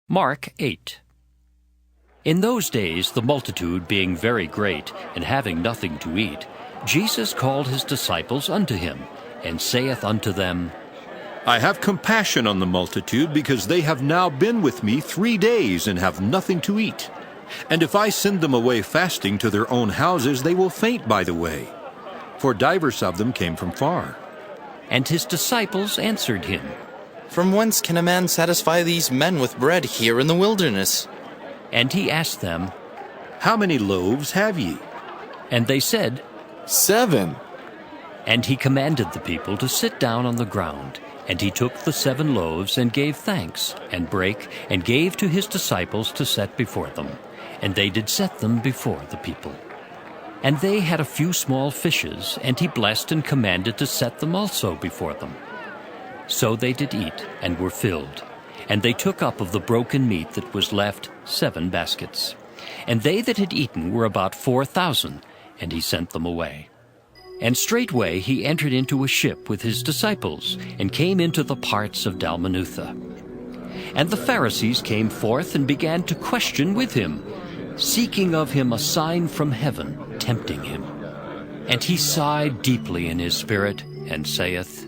Mark 8. In those days, the multitude being very great, and having nothing to eat, Jesus called his disciples unto him, and saith unto them, I have compassion on the multitude, because they have now been with me 3 days, and have nothing to eat. And if I send them away fasting to their own houses, they will faint by the way. For divers of them came from far. And his disciples answered him, From whence can a man satisfy these men with bread here in the wilderness? And he asked them, How many loaves have ye? and they said, 7. And he commanded the people to sit down on the ground. And he took the 7 loaves, and gave thanks, and brake, and gave to his disciples to set before them. And they did set them before the people. And they had a few small fishes, and he blessed and commanded to set them also before them. So they did eat, and were filled. And they took up of the broken meat that was left 7 baskets. And they that had eaten were about 4,000, and he sent them away. And straightway he entered into a ship with his disciples, and came into the parts of Dalmanutha. And the Pharisees came forth, and began to question with him, seeking of him a sign from heaven, tempting him. And he sighed deeply in his spirit, and saith,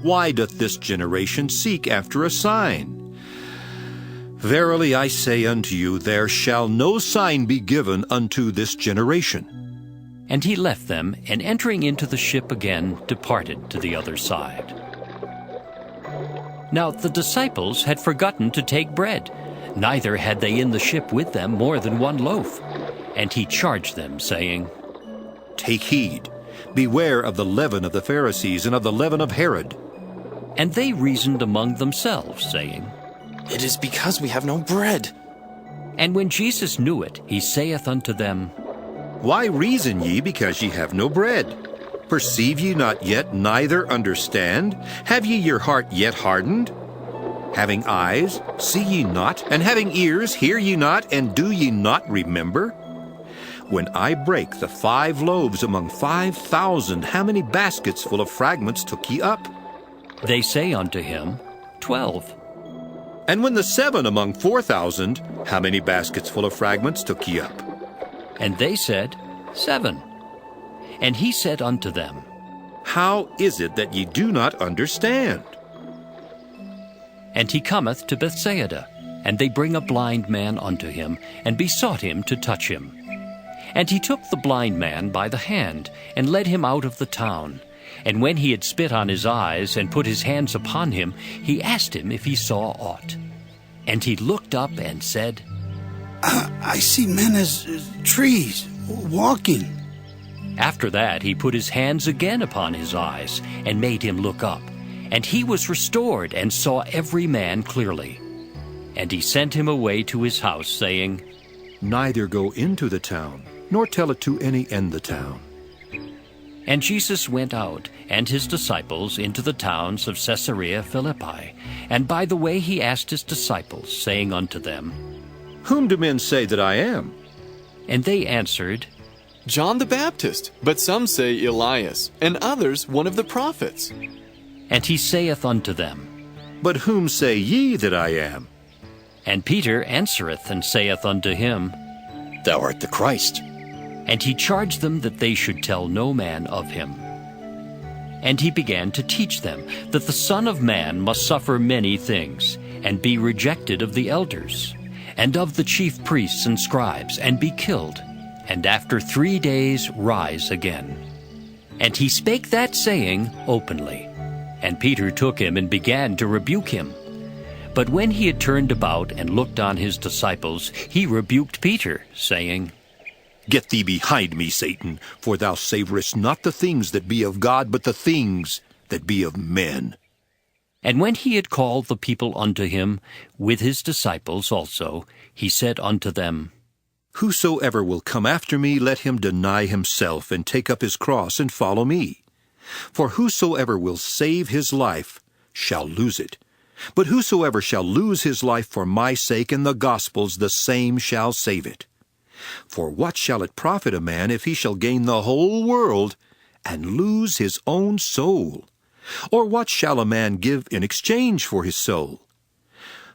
Why doth this generation seek after a sign? Verily I say unto you, there shall no sign be given unto this generation. And he left them, and entering into the ship again, departed to the other side. Now the disciples had forgotten to take bread, neither had they in the ship with them more than 1 loaf. And he charged them, saying, Take heed, beware of the leaven of the Pharisees, and of the leaven of Herod. And they reasoned among themselves, saying, It is because we have no bread. And when Jesus knew it, he saith unto them, Why reason ye because ye have no bread? Perceive ye not yet, neither understand? Have ye your heart yet hardened? Having eyes, see ye not? And having ears, hear ye not? And do ye not remember? When I brake the 5 loaves among 5,000, how many baskets full of fragments took ye up? They say unto him, 12. And when the 7 among 4,000, how many baskets full of fragments took ye up? And they said, 7. And he said unto them, How is it that ye do not understand? And he cometh to Bethsaida, and they bring a blind man unto him, and besought him to touch him. And he took the blind man by the hand, and led him out of the town. And when he had spit on his eyes, and put his hands upon him, he asked him if he saw aught. And he looked up and said, I see men as trees, walking. After that he put his hands again upon his eyes, and made him look up. And he was restored, and saw every man clearly. And he sent him away to his house, saying, Neither go into the town, nor tell it to any in the town. And Jesus went out, and his disciples, into the towns of Caesarea Philippi. And by the way he asked his disciples, saying unto them, Whom do men say that I am? And they answered, John the Baptist, but some say Elias, and others one of the prophets. And he saith unto them, But whom say ye that I am? And Peter answereth and saith unto him, Thou art the Christ. And he charged them that they should tell no man of him. And he began to teach them that the Son of Man must suffer many things, and be rejected of the elders, and of the chief priests and scribes, and be killed, and after 3 days rise again. And he spake that saying openly. And Peter took him and began to rebuke him. But when he had turned about and looked on his disciples, he rebuked Peter, saying, Get thee behind me, Satan, for thou savorest not the things that be of God, but the things that be of men. And when he had called the people unto him, with his disciples also, he said unto them, Whosoever will come after me, let him deny himself, and take up his cross, and follow me. For whosoever will save his life shall lose it. But whosoever shall lose his life for my sake and the gospel's, the same shall save it. For what shall it profit a man if he shall gain the whole world and lose his own soul? Or what shall a man give in exchange for his soul?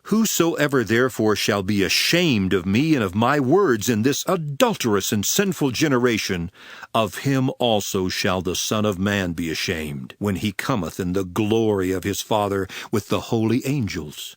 Whosoever therefore shall be ashamed of me and of my words in this adulterous and sinful generation, of him also shall the Son of Man be ashamed, when he cometh in the glory of his Father with the holy angels.